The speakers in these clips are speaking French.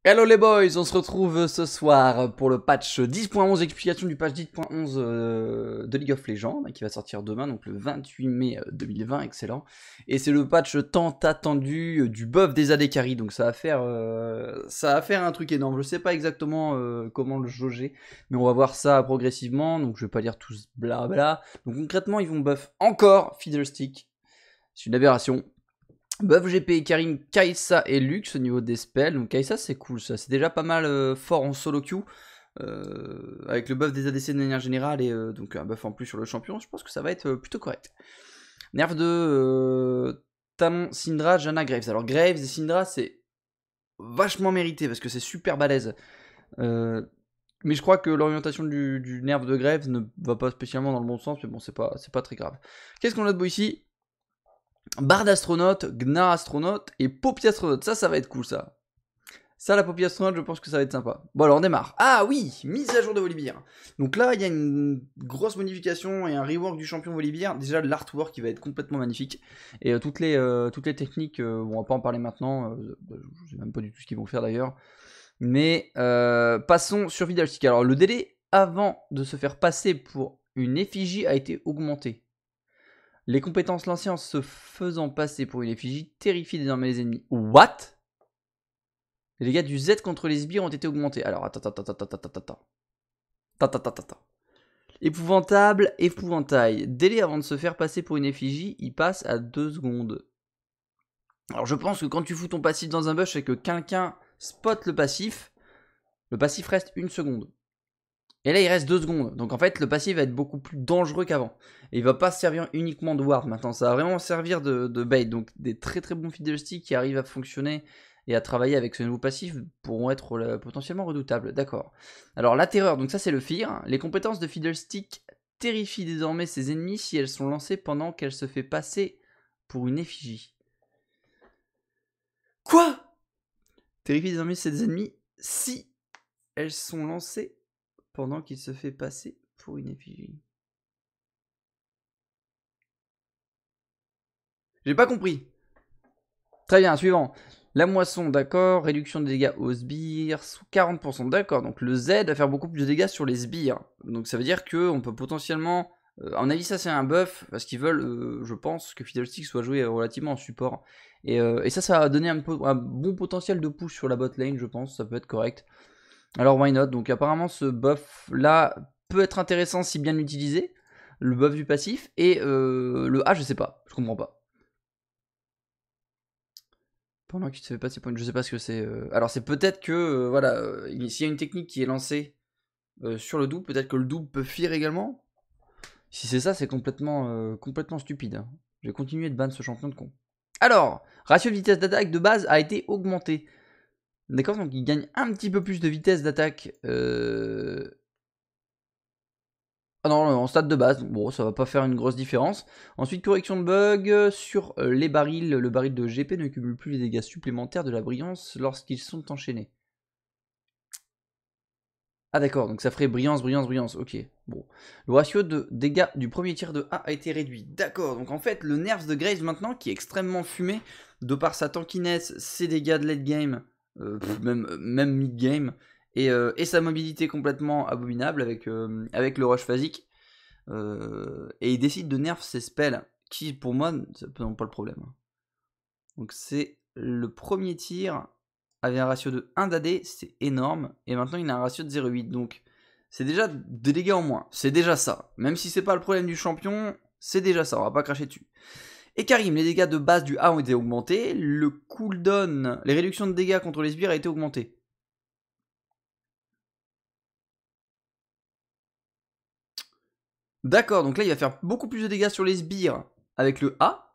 Hello les boys, on se retrouve ce soir pour le patch 10.11, explication du patch 10.11 de League of Legends, qui va sortir demain, donc le 28 mai 2020, excellent. Et c'est le patch tant attendu du buff des AD carry, donc ça va faire un truc énorme. Je sais pas exactement comment le jauger, mais on va voir ça progressivement, donc je vais pas lire tout ce blabla. Donc concrètement, ils vont buff encore Fiddlestick, c'est une aberration. Buff GP, Karim, Kai'Sa et Lux au niveau des spells. Donc Kai'Sa c'est cool ça, c'est déjà pas mal fort en solo queue. Avec le buff des ADC de manière générale et donc un buff en plus sur le champion, je pense que ça va être plutôt correct. Nerf de Talon, Syndra, Janna, Graves. Alors Graves et Syndra c'est vachement mérité parce que c'est super balèze. Mais je crois que l'orientation du nerf de Graves ne va pas spécialement dans le bon sens, mais bon c'est pas très grave. Qu'est-ce qu'on a de beau ici? Bard astronaute, Gnar astronaute et Poppy astronaute. Ça va être cool ça. Ça, la Poppy astronaute, je pense que ça va être sympa. Bon, alors on démarre. Ah oui, mise à jour de Volibear. Donc là, il y a une grosse modification et un rework du champion Volibear. Déjà, l'artwork qui va être complètement magnifique. Et toutes les techniques, on va pas en parler maintenant. Je sais même pas du tout ce qu'ils vont faire d'ailleurs. Mais passons sur Fiddlestick. Alors, le délai avant de se faire passer pour une effigie a été augmenté. Les compétences lancées en se faisant passer pour une effigie terrifient désormais les ennemis. What? Les dégâts du Z contre les sbires ont été augmentés. Alors, attends. Épouvantable, épouvantail. Délai avant de se faire passer pour une effigie, il passe à 2 secondes. Alors, je pense que quand tu fous ton passif dans un bush et que quelqu'un spot le passif reste 1 seconde. Et là, il reste 2 secondes. Donc en fait, le passif va être beaucoup plus dangereux qu'avant. Et il va pas servir uniquement de ward maintenant. Ça va vraiment servir de bait. Donc des très très bons Fiddlestick qui arrivent à fonctionner et à travailler avec ce nouveau passif pourront être potentiellement redoutables. D'accord. Alors la terreur, donc ça c'est le fear. Les compétences de Fiddlestick terrifient désormais ses ennemis si elles sont lancées pendant qu'elle se fait passer pour une effigie. Quoi? Terrifie désormais ses ennemis si elles sont lancées pendant qu'il se fait passer pour une effigie. J'ai pas compris. Très bien, suivant. La moisson, d'accord. Réduction des dégâts aux sbires, sous 40%, d'accord. Donc le Z va faire beaucoup plus de dégâts sur les sbires. Donc ça veut dire qu'on peut potentiellement... à mon avis, ça c'est un buff, parce qu'ils veulent, je pense, que Fiddlestick soit joué relativement en support. Et ça va donner un bon potentiel de push sur la bot lane, je pense, ça peut être correct. Alors why not? Donc apparemment ce buff là peut être intéressant si bien utilisé, le buff du passif, et le A je sais pas, je comprends pas. Pendant qu'il se fait passer pour une... Je sais pas ce que c'est. Alors c'est peut-être que, voilà, s'il y a une technique qui est lancée sur le double, peut-être que le double peut fear également. Si c'est ça, c'est complètement stupide. Hein. Je vais continuer de ban ce champion de con. Alors, ratio de vitesse d'attaque de base a été augmenté. D'accord, donc il gagne un petit peu plus de vitesse d'attaque. Ah non, en stade de base, bon, ça va pas faire une grosse différence. Ensuite, correction de bug sur les barils. Le baril de GP ne cumule plus les dégâts supplémentaires de la brillance lorsqu'ils sont enchaînés. Ah d'accord, donc ça ferait brillance, ok. Bon. Le ratio de dégâts du premier tir de A a été réduit. D'accord, donc en fait, le nerf de Graves maintenant, qui est extrêmement fumé, de par sa tankiness, ses dégâts de late game, même mid game, et sa mobilité complètement abominable avec le rush phasique. Et il décide de nerf ses spells, qui pour moi, ça n'ont pas le problème. Donc c'est le premier tir, avait un ratio de 1 d'AD, c'est énorme, et maintenant il a un ratio de 0,8, donc c'est déjà des dégâts en moins, c'est déjà ça. Même si c'est pas le problème du champion, c'est déjà ça, on va pas cracher dessus. Et Karim, les dégâts de base du A ont été augmentés, le cooldown, les réductions de dégâts contre les sbires a été augmenté. D'accord, donc là il va faire beaucoup plus de dégâts sur les sbires avec le A,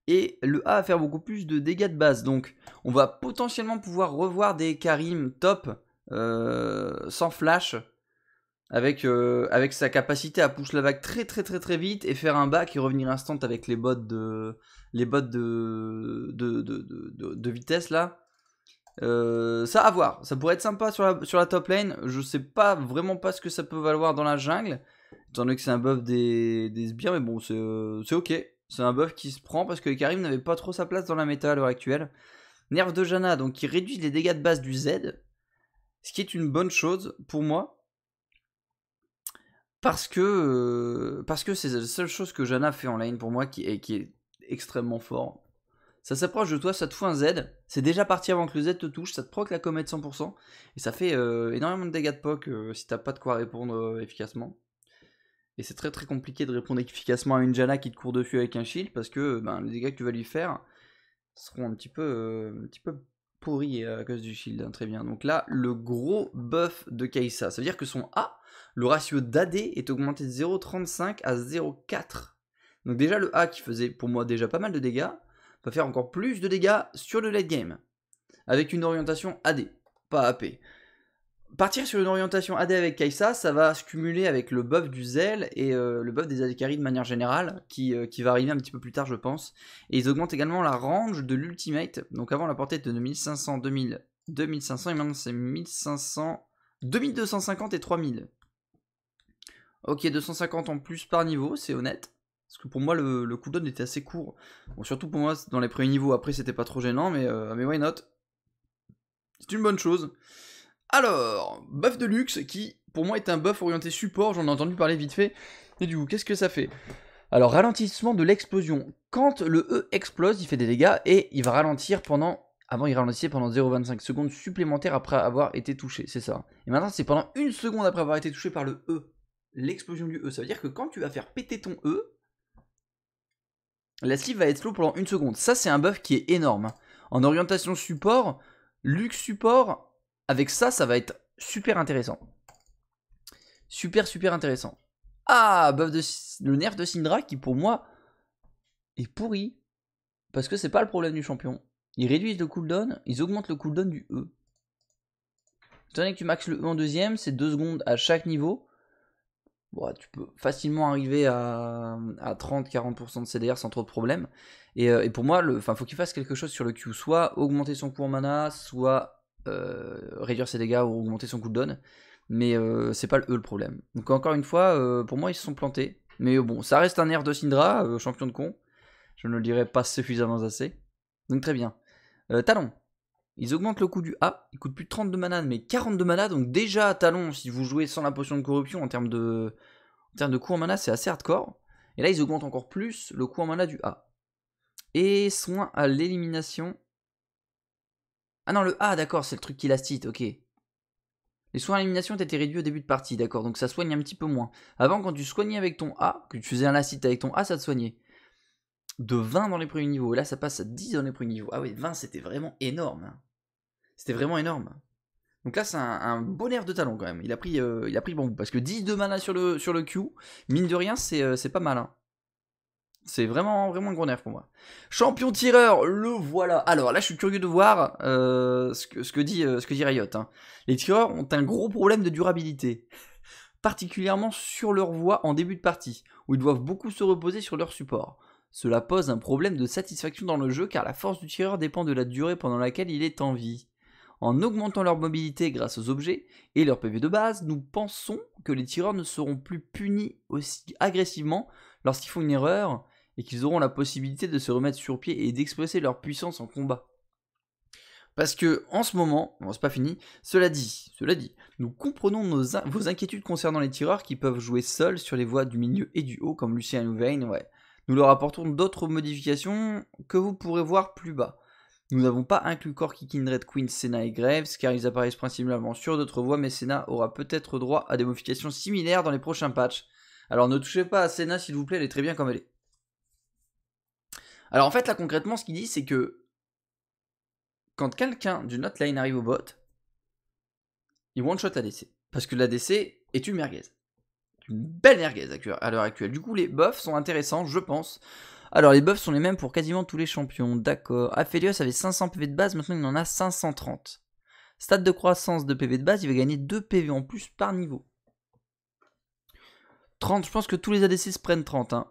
et le A va faire beaucoup plus de dégâts de base. Donc on va potentiellement pouvoir revoir des Karim top sans flash, avec sa capacité à push la vague très vite et faire un back et revenir instant avec les bots de vitesse là. Ça à voir, ça pourrait être sympa sur la top lane. Je sais pas vraiment pas ce que ça peut valoir dans la jungle, étant donné que c'est un buff des sbires, mais bon c'est ok. C'est un buff qui se prend parce que Karim n'avait pas trop sa place dans la méta à l'heure actuelle. Nerf de Janna, donc qui réduit les dégâts de base du Z, ce qui est une bonne chose pour moi, parce que c'est la seule chose que Janna fait en lane pour moi qui est extrêmement fort. Ça s'approche de toi, ça te fout un Z, c'est déjà parti avant que le Z te touche, ça te proc la comète 100%, et ça fait énormément de dégâts de poc si t'as pas de quoi répondre efficacement. Et c'est très très compliqué de répondre efficacement à une Janna qui te court dessus avec un shield, parce que les dégâts que tu vas lui faire seront un petit peu pourris à cause du shield, hein, très bien. Donc là, le gros buff de Kai'Sa, ça veut dire que son A, le ratio d'AD est augmenté de 0,35 à 0,4. Donc déjà le A qui faisait pour moi déjà pas mal de dégâts, va faire encore plus de dégâts sur le late game, avec une orientation AD, pas AP. Partir sur une orientation AD avec Kai'Sa, ça va se cumuler avec le buff du Zell et le buff des AD carry de manière générale, qui va arriver un petit peu plus tard je pense. Et ils augmentent également la range de l'ultimate, donc avant la portée était de 1500, 2000, 2500 et maintenant c'est 1500, 2250 et 3000. Ok, 250 en plus par niveau, c'est honnête. Parce que pour moi, le cooldown était assez court. Bon, surtout pour moi, dans les premiers niveaux. Après, c'était pas trop gênant, mais why not? C'est une bonne chose. Alors, buff de luxe, qui pour moi est un buff orienté support. J'en ai entendu parler vite fait. Et du coup, qu'est-ce que ça fait? Alors, ralentissement de l'explosion. Quand le E explose, il fait des dégâts et il va ralentir pendant... Avant, il ralentissait pendant 0,25 secondes supplémentaires après avoir été touché. C'est ça. Et maintenant, c'est pendant 1 seconde après avoir été touché par le E. L'explosion du E. Ça veut dire que quand tu vas faire péter ton E, la sleeve va être slow pendant 1 seconde. Ça, c'est un buff qui est énorme. En orientation support, luxe support, avec ça, ça va être super intéressant. Super intéressant. Ah, buff de le nerf de Syndra qui, pour moi, est pourri. Parce que c'est pas le problème du champion. Ils réduisent le cooldown, ils augmentent le cooldown du E. Étant donné que tu maxes le E en deuxième, c'est 2 secondes à chaque niveau. Bon, tu peux facilement arriver à 30-40% de CDR sans trop de problèmes. Et pour moi, faut qu'il fasse quelque chose sur le Q, soit augmenter son coût en mana, soit réduire ses dégâts ou augmenter son cooldown. Mais c'est pas le E le problème. Donc encore une fois, pour moi, ils se sont plantés. Mais bon, ça reste un nerf de Syndra, champion de con. Je ne le dirai pas suffisamment assez. Donc très bien. Talon. Ils augmentent le coût du A, il coûte plus de 32 mana, mais 42 mana, donc déjà Talon, si vous jouez sans la potion de corruption en termes de coût en mana, c'est assez hardcore. Et là, ils augmentent encore plus le coût en mana du A. Et soin à l'élimination. Ah non, le A, d'accord, c'est le truc qui lastite, ok. Les soins à l'élimination ont été réduits au début de partie, d'accord, donc ça soigne un petit peu moins. Avant, quand tu soignais avec ton A, que tu faisais un lastite avec ton A, ça te soignait. De 20 dans les premiers niveaux, et là ça passe à 10 dans les premiers niveaux. Ah oui, 20 c'était vraiment énorme. C'était vraiment énorme. Donc là c'est un bon nerf de talon quand même. Il a pris bon goût. Parce que 10 de mana sur le Q, mine de rien c'est pas mal. Hein. C'est vraiment un gros nerf pour moi. Champion tireur, le voilà. Alors là je suis curieux de voir ce que dit Riot. Hein. Les tireurs ont un gros problème de durabilité. Particulièrement sur leur voie en début de partie, où ils doivent beaucoup se reposer sur leur support. Cela pose un problème de satisfaction dans le jeu car la force du tireur dépend de la durée pendant laquelle il est en vie. En augmentant leur mobilité grâce aux objets et leur PV de base, nous pensons que les tireurs ne seront plus punis aussi agressivement lorsqu'ils font une erreur et qu'ils auront la possibilité de se remettre sur pied et d'expresser leur puissance en combat. Parce que, en ce moment, bon, c'est pas fini, cela dit, nous comprenons vos inquiétudes concernant les tireurs qui peuvent jouer seuls sur les voies du milieu et du haut, comme Lucien ou Vayne, ouais. Nous leur apportons d'autres modifications que vous pourrez voir plus bas. Nous n'avons pas inclus Corki, Kindred, Queen, Senna et Graves, car ils apparaissent principalement sur d'autres voies, mais Senna aura peut-être droit à des modifications similaires dans les prochains patchs. Alors ne touchez pas à Senna s'il vous plaît, elle est très bien comme elle est. Alors en fait là concrètement ce qu'il dit c'est que quand quelqu'un du not lane arrive au bot, il one-shot l'ADC. Parce que l'ADC est une merguez. Une belle merguez à l'heure actuelle. Du coup, les buffs sont intéressants, je pense. Alors, les buffs sont les mêmes pour quasiment tous les champions. D'accord. Aphelios avait 500 PV de base, maintenant il en a 530. Stade de croissance de PV de base, il va gagner 2 PV en plus par niveau. 30, je pense que tous les ADC se prennent 30. Hein.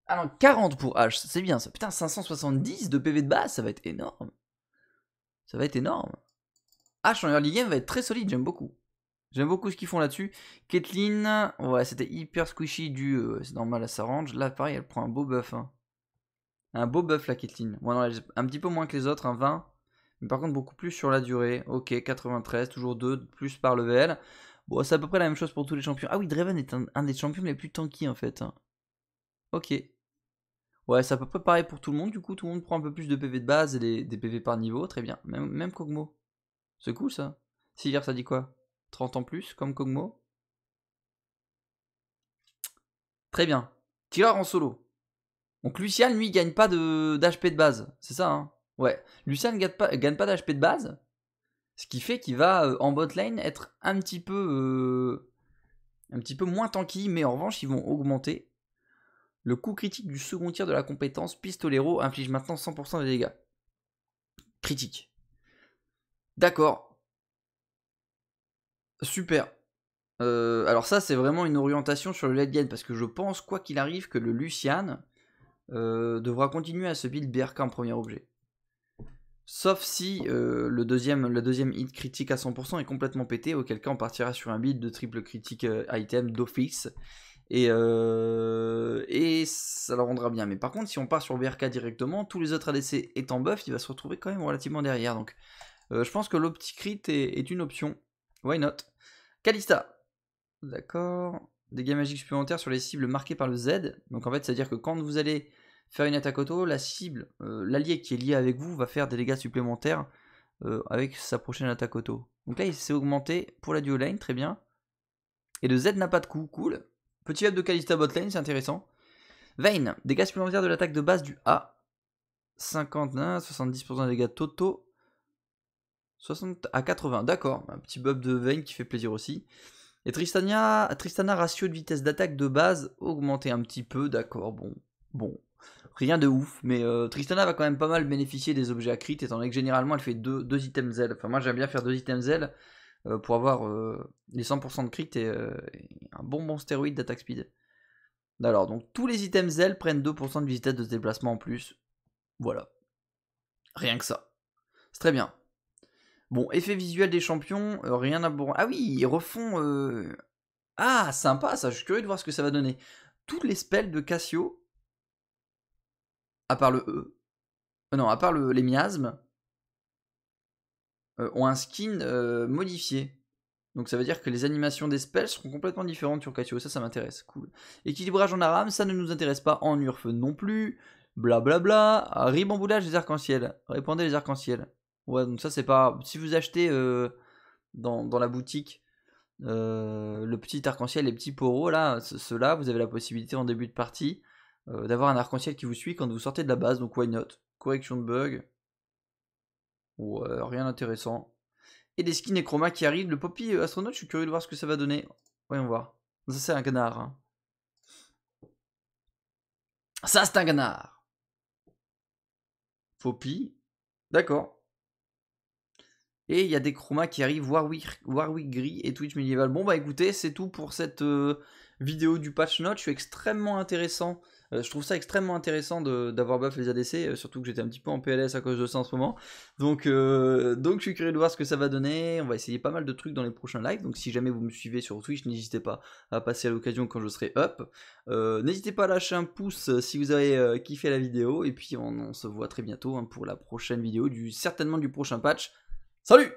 Ah non, 40 pour H, c'est bien ça. Putain, 570 de PV de base, ça va être énorme. Ça va être énorme. H en early game va être très solide, j'aime beaucoup. J'aime beaucoup ce qu'ils font là-dessus. Caitlyn, ouais, c'était hyper squishy c'est normal, elle s'arrange. Là, pareil, elle prend un beau buff. Hein. Un beau buff la Caitlyn. Bon, non, un petit peu moins que les autres, un 20. Mais par contre beaucoup plus sur la durée. Ok, 93, toujours 2 de plus par level. Bon, c'est à peu près la même chose pour tous les champions. Ah oui, Draven est un des champions les plus tanky en fait. Ok. Ouais, c'est à peu près pareil pour tout le monde. Du coup, tout le monde prend un peu plus de PV de base et des PV par niveau. Très bien. Même Kog'Maw. C'est cool ça. Si hier ça dit quoi? 30 ans plus comme Kog'Maw. Très bien. Tireur en solo. Donc Lucian, lui, gagne pas d'HP de base. C'est ça, hein? Ouais. Lucian gagne pas d'HP de base. Ce qui fait qu'il va en bot lane être un petit peu moins tanky. Mais en revanche, ils vont augmenter. Le coup critique du second tir de la compétence Pistolero inflige maintenant 100% des dégâts. Critique. D'accord. Super. Alors ça, c'est vraiment une orientation sur le late game. Parce que je pense, quoi qu'il arrive, que le Lucian devra continuer à se build BRK en premier objet. Sauf si le deuxième hit critique à 100% est complètement pété, auquel cas on partira sur un build de triple critique item d'office. Et ça le rendra bien. Mais par contre, si on part sur BRK directement, tous les autres ADC étant buff, il va se retrouver quand même relativement derrière. Donc je pense que l'opti-crit est une option. Why not? Kalista. D'accord. Dégâts magiques supplémentaires sur les cibles marquées par le Z. Donc en fait, c'est-à-dire que quand vous allez faire une attaque auto, la cible, l'allié qui est lié avec vous va faire des dégâts supplémentaires avec sa prochaine attaque auto. Donc là, il s'est augmenté pour la duo lane, très bien. Et le Z n'a pas de coup, cool. Petit up de Kalista bot lane, c'est intéressant. Vayne, dégâts supplémentaires de l'attaque de base du A. 51, 70% de dégâts totaux. 60 à 80, d'accord. Un petit buff de Vayne qui fait plaisir aussi. Et Tristana, ratio de vitesse d'attaque de base augmenté un petit peu, d'accord, bon. Rien de ouf, mais Tristana va quand même pas mal bénéficier des objets à crit, étant donné que généralement elle fait deux items zèle. Enfin, moi j'aime bien faire 2 items zèle pour avoir les 100% de crit et un bon stéroïde d'attaque speed. Alors, donc tous les items zèle prennent 2% de vitesse de déplacement en plus. Voilà. Rien que ça. C'est très bien. Bon, effet visuel des champions, rien à bon. Ah oui, ils refont. Ah, sympa ça, je suis curieux de voir ce que ça va donner. Toutes les spells de Cassio, à part le E, non, à part les miasmes, ont un skin modifié. Donc ça veut dire que les animations des spells seront complètement différentes sur Cassio, ça m'intéresse, cool. Équilibrage en aram, ça ne nous intéresse pas, en Urf non plus, blablabla. Ribamboulage des arcs-en-ciel, répandez les arcs-en-ciel. Ouais, donc ça c'est pas... Si vous achetez dans la boutique le petit arc-en-ciel, les petits poros là, ceux-là, vous avez la possibilité en début de partie d'avoir un arc-en-ciel qui vous suit quand vous sortez de la base, donc why not. Correction de bug. Ouais, rien d'intéressant. Et des skins et chromas qui arrivent. Le Poppy astronaute, je suis curieux de voir ce que ça va donner. Voyons voir. Ça c'est un canard. Hein. Ça c'est un canard. Poppy. D'accord. Et il y a des chromas qui arrivent, Warwick gris et Twitch médiéval. Bon bah écoutez, c'est tout pour cette vidéo du patch note. Je suis extrêmement intéressant. Je trouve ça extrêmement intéressant d'avoir buff les ADC, surtout que j'étais un petit peu en PLS à cause de ça en ce moment. Donc je suis curieux de voir ce que ça va donner. On va essayer pas mal de trucs dans les prochains lives. Donc si jamais vous me suivez sur Twitch, n'hésitez pas à passer à l'occasion quand je serai up. N'hésitez pas à lâcher un pouce si vous avez kiffé la vidéo. Et puis on se voit très bientôt hein, pour la prochaine vidéo, certainement du prochain patch. Salut!